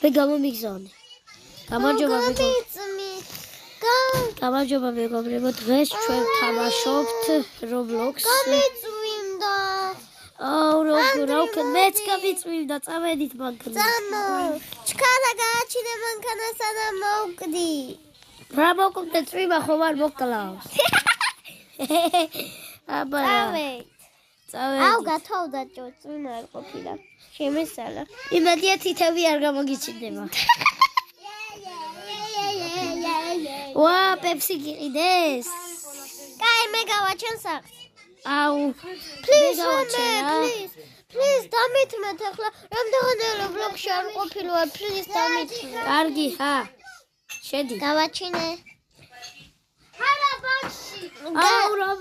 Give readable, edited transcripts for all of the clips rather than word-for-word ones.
მე გამომიგზავნე. გამარჯობა მეგობრებო, დღეს ჩვენ ვთამაშობთ Roblox. გამიწვიმდა. როგორ მეც გამიწვიმდა, წამედით მანქანა. ჩქარა გააჩინე მანქანა სანამ მოვკვდი. რა მოკვდე წვიმა ხომ არ მოკლავს. აბა. წავედი. აუ გათავდა წვიმა არ ყოფილა. შემესალა. იმედია თითები არ გამოგიჩნდება. ვა, პეპსი გიყიდეს? კაი, მე გავაჩენ სახს. აუ, please, დამითმეთ ახლა. რამდენი Roblox-ში არ ყოფილა, please დამითმეთ. კარგი, ჰა. შედი. გავაჩინე. აუ, რომ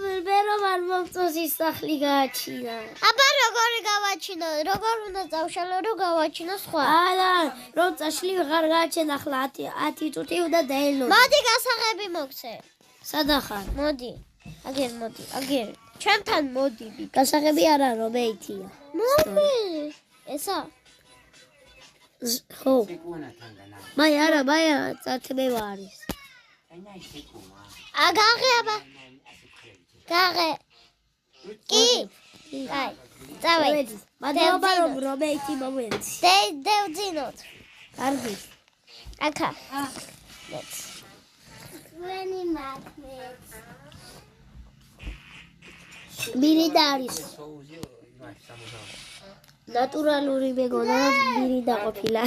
არ მომწონს ის სახლი გააჩინა. აბა როგორ გავაჩინო? როგორ უნდა წავშალო, რომ გავაჩინო სხვა? არა, რომ წაშლი ვეღარ გააჩენ ახლა 10 წუთი უნდა დაელოდო. მოდი გასაღები მოგცე. სადახარ? მოდი. აგერ. ჩემთან მოდი. გასაღები არა, რომეითია. მოდი. ესა. ხო. მაი არა, წათმე ვარის. აგაღება. გაღე. კი. აი, წავედი. მადლობა რომ რომეითი მომენცი. დევძინოთ. კარგი. აკა. ვენი მაგნეტ. მირიდა არის. ნატურალური მეგონა მირიდა ყოფილა.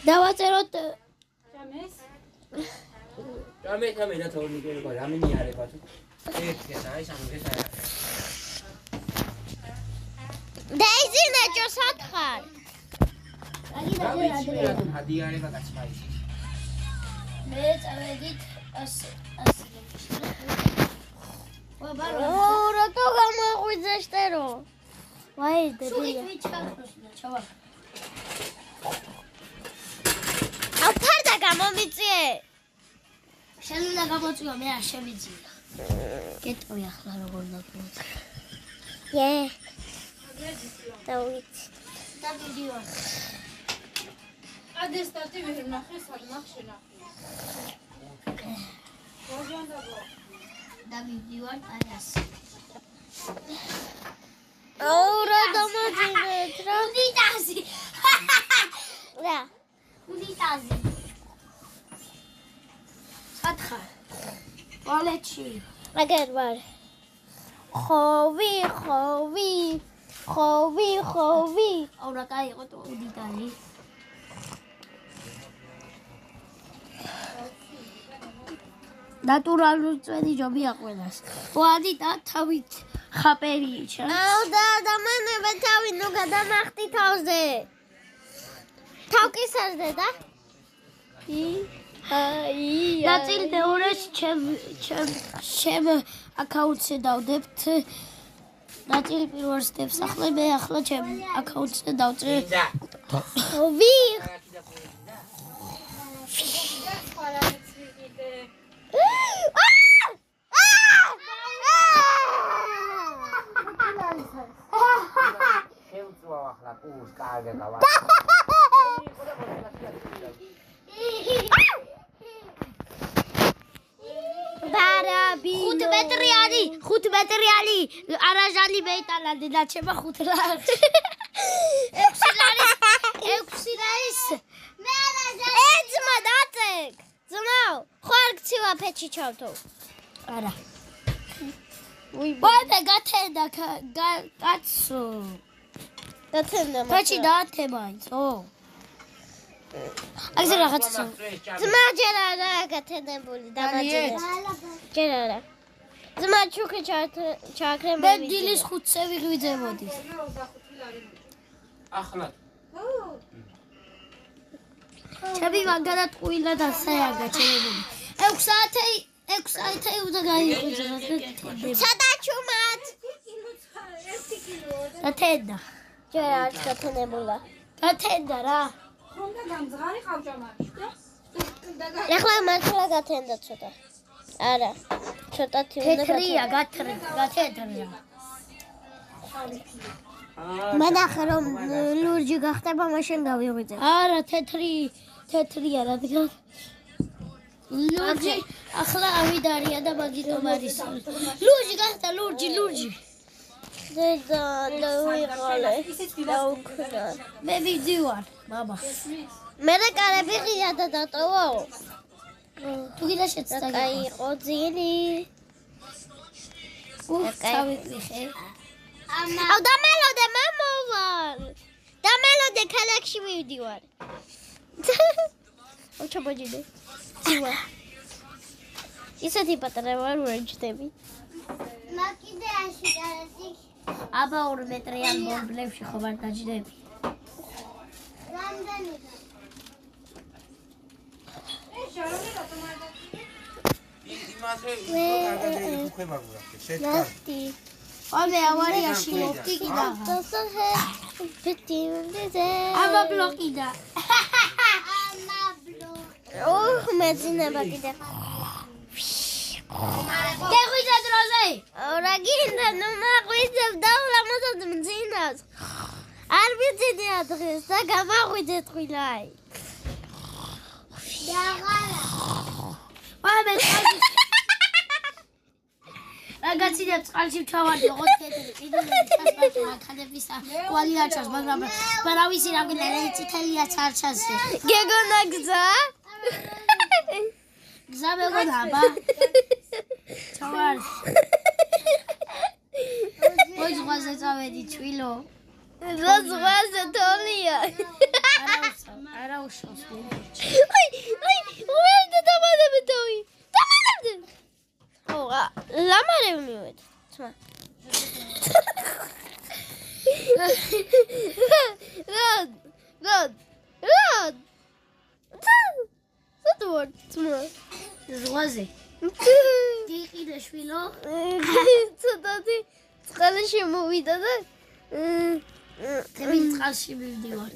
დავაწეროთ რამე რა თორნი გერება რამე მიარება თუ ერთია და აი სამგეს არა დაიზინა ჯოსათხარ ჰადიარება გასმაიცი მე წავედით ასე რატო გამაღვიძე შტერო ვაი დებია ჩავა აფარდა გამომიწიე შენ უნდა გამოწვიო მე არ შემიძლია გეტყვი ახლა როგორ ნაკმოთ დავით დავიდივარ ადესტატი ვერ ნახე სადმახ შენახე დავიდივარ აი ასე აუ რა დამოძინეთ რა უნიტაზი რა უნიტაზი სათხარ ტუალეტში აგერ ვარ ხოვი აუ რა კაი იყო თუ უნიტაზი ნატურალური წვენი ჯობია ყველას ვადი და თავით ხაპერი ჩა აუ დამანებე თავი ნუ გადამახტი თავზე თავკისაზე და ნაწილი მეორეს ჩემ აკაუნტზე დავდებთ ნაწილი პირველ სტეპს ახლა მე ახლა ჩემ აკაუნტზე დავწერ ვი შევწვა ახლა პულს კარგა გავა ბარაბი 5 მეტრიანი არაჟანი მეიტალანდი და ჩემა 5 ლარი 6 ლარის მე არაჟანი ეძმა დაწეკ ძმაო ხარ გცივა ფეჩი ჩავთო არა ვაი გათენდა კაცო დათენდა ფეჩი დაათემაიცო აგზე რაღაცა ძმა ჯერ არა გათენდებული დამაძინე ჯერ არა ძმა ჩუქი ჩაქრე მე დილის 5-ზე ვიღვიძებოდი ახლა ჩემი მანქანა ტყუილა და საია გაჩერებული 6 საათი უნდა გაიღვიძო სადაჩუმად დათენდა ჯერ არ გათენებულა დათენდა რა ხონდა გამძღარი ყავჭამარში და ეხლა მართლა გათენდა ცოტა არა ცოტათი უნდა თეთრია გათენდრია მე ნახე რომ ლურჯი გახდება მაშინ გავიღვიძებ. არა, თეთრია რადგან ლურჯი ახლა ავიდარია და მაგიტომ არის. ლურჯი გახდა, ლურჯი. და დავიღალე. დაუქრა. მე ვიდივარ, ბაბა. მე კარები ღია და დატოვო. თუ გინდა შეცდა. კაი იყო ძილი. წავიყვიხე. აუ დამელოდე მამოვალ. დამელოდე ქალაქში მივდივარ. აუ ჩაბოჯიდე. ცივა. ისეთი პატარა ვარ ვერჯდები. მაკიდე აში კარასი. აბა 2 მეტრიან მომბლებში ხო ვარ დაჯდები. რამდენი? იმასე კარგად იქნება გუახე. შეჭარ. ნასტი. ომე ავარიაში ლოფტი კიდა. დასახე პიტიმდე. აბა ბლოკიდა. ოხ მეძინება კიდე. დეღვიძე დროზე. რა გინდა ნუ მაღვიძებ დავლამოწოდ მძინავს. არ ვიცინია დღეს და გამაღვიძე ტყილაი. დაღარა. ომე რაგაცინებ წყალში ჩავარდი ოღონდ თეთრი კიდურები ჩასპარტო ახალების კვალი აჩას მაგრამ ვარავისი რა გინდა წითელია ჩარჩასე გეგონა გზა გზა მეგონა აბა ჩავარ ой ზღვაზე წავედი ჩვილო ზღვაზე თოლია არა უშავს აი უერთდა დამადები თოი დამადები ოღა ლამარევ მივედი თმა როდ სათვარ თმა ზღვაზე გიყიდე შვილო ცოტათი წყალი შემოვიდა და თემი წყალში მივდივარ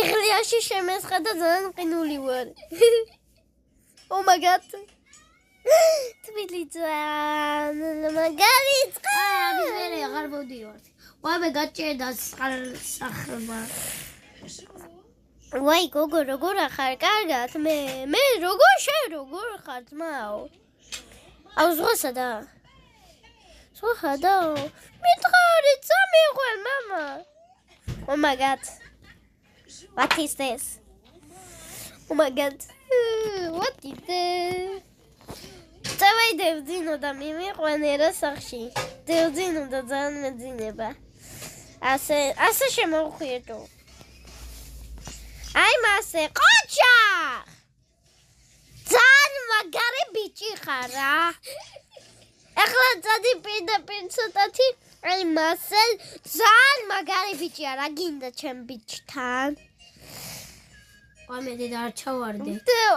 იღლიაში შემესხა და ძალიან ყინული ვარ oh my god თბილი ძალიან მაგარი წყალი ამის მერე აღარ მოვდივარ ვამე გაჭერდა სახლმა ვაი გოგო როგორ ახარ კარგად მე როგორ ხარ ძმაო აუ ზღვასადა მითხარი წამიყვან მამა oh my god what is this oh my god what is this წავედი დევძინო და მიმიყვანე რა სახში დევძინო და ძალიან მეძინება ასე შემოვხვიეთო აი მასე ყოჩა ძალიან მაგარი ბიჭი ხარ რა ეხლა წადი პირდაპირ ცოტათი აი მასე ძალიან მაგარი ბიჭია რა გინდა ჩემ ბიჭთან ვამე დედა არ ჩავარდე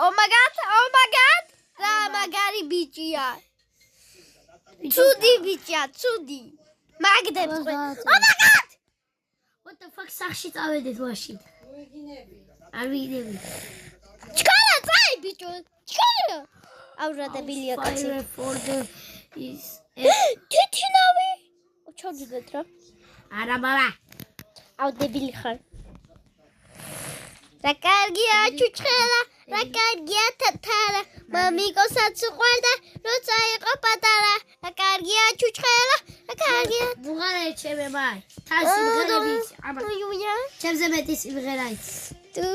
oh my god რა მაგარი ბიჭია ცუდი ბიჭია ცუდი მაგდებს oh my god what the fuck სახში წავედით ვაში არ ვიგდები ჩქარა წაი ბიჭო ჩქარა აურადებილია კაცი for the is თითინავი ჩავდიდეთ რა არა ბაბა აუ დებილი ხარ რა კარგია ჩუჩხელა რა კარგია თათარა მამიკოსაც უყვარდა როცა იყო პატარა რა კარგია ჩუჩხელა რა კარგია ბუღარა ჩემე ბაი თან სიმღერებით აბა იუია ჩემზე მეტი სიმღერა იცი თუ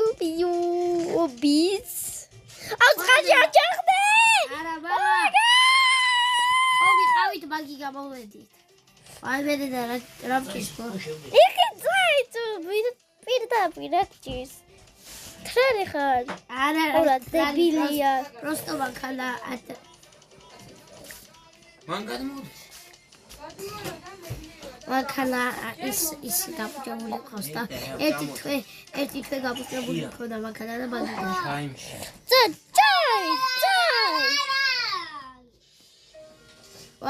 ბიუს აუ წყალში აჭახდე არა ბაბა ოვი ყავით მაგი გამოვედით აი მე და რა ვქისო იქი წაი თუ პირდაპირ აქჭის ხრარი ხარ არა რა დებილია просто მანქანა მან გადმოდის მანქანა ის გაფუჭებული ყავს და ერთი თვე გაფუჭებული ხოდა მანქანა და ბაგიდა ტაიმში წაი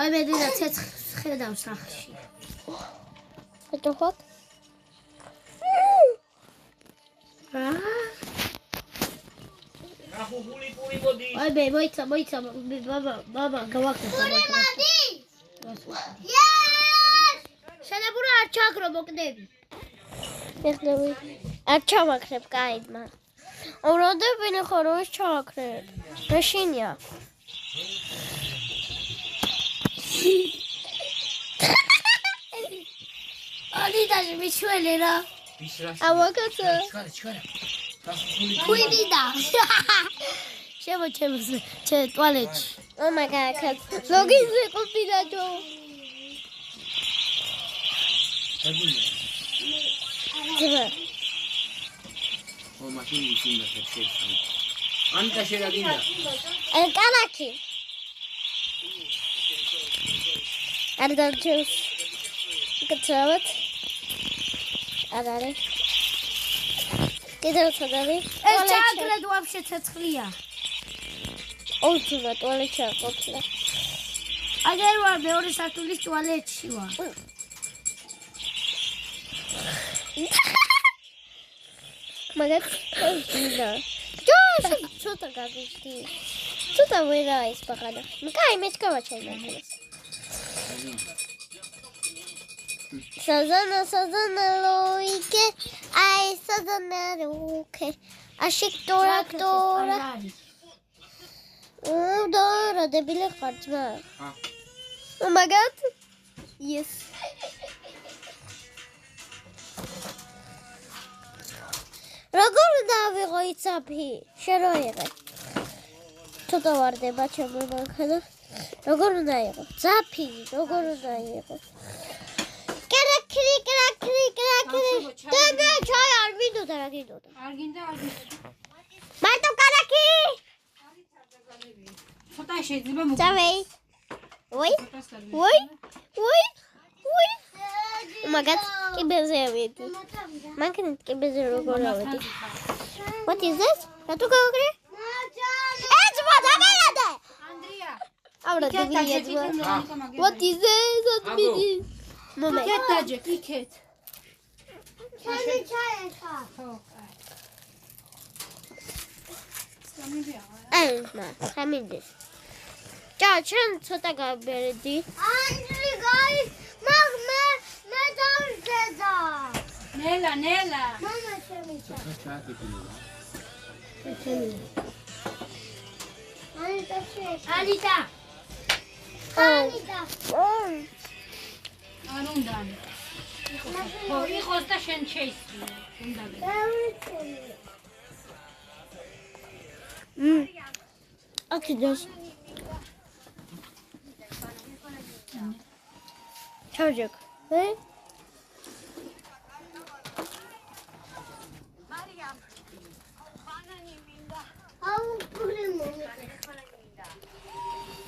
აი მე და ცეცხლს ხედავ სახში ეტო ხოთ აი მე მოიცა ბაბა გავაკეთე შენებურა არ ჩაგრო მოკდები. ეხლები არ ჩავაქრებ კაიდმა. ოროდებინე ხოროს ჩავაქრებ. მაშინია. ალიდაში მიჩვენე რა. ავაკაცო. ჩქარა. ქუიბიდა. შემოჩემს ტუალეტში. Oh my god, ლოგინზე ყოფილაჯო. ძმა. ო მაშინ ისინდა შეცდომა. ანტა შეგაგინდა. კანაკი. არ დავჭერს. კაცავთ. არ არის. კიდევ ცოტა. ეს ჩაგრედ ვაფშე ცეცხლია. ოუცულა ტუალეტში არ ყოფილა. აგერ ვარ მეორე სართულის ტუალეტში ვარ. მაგაც და ჯო ცოტა გაგიშტი. ცოტა ვერა ის ბაღანა. კაი მეც გავაჩერდა ეს. საზანა ლოიკე აი საზანა რუკე აშიკ ტორა დორა დებილე ხარ ძმა. Oh my god. Yes. როგორ დავიღო იცაფი? შეროიღე. ცოტა ვარდება ჩემო მანქანა. როგორ უნდა იყო? ძაფი, როგორ უნდა იყო? კრაკრი. და ჩაი არ მინდოდა რა გინდოდა? არ გინდა. მარტო კრაკი. ცოტა შეიძლება ძავეი. ვoi. მაგათ კიბეზე ავედი. მანქანით კიბეზე როგორ ავედი? What is this? რატო გავაგრე? ეს მოდაგელადე. ანდრია. ავრა დებილია ძმა. What is this? ოდბიდი. მომენტ. იქეთ დაჯე, იქეთ. ჩაი ხა. ხო. სამიბია. აიმა, ხამინდეს. ჩან ცოტა გაბერდი. ანდრი გაი, მაგ მე დავზედა. ნელა. მამა შემიცა. ალიდა. არ უნდა. ხო, იყოს და შენ შეისწავლე. უნდა. აკიდოს. ჩავჯეკ.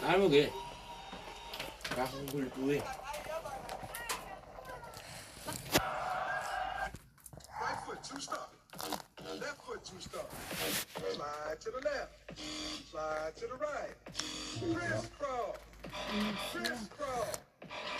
არ მოგე. გახულტუე. Right foot, 2 stop. Left foot, 2 stop. Slide to the left. Slide to the right. Crisscross.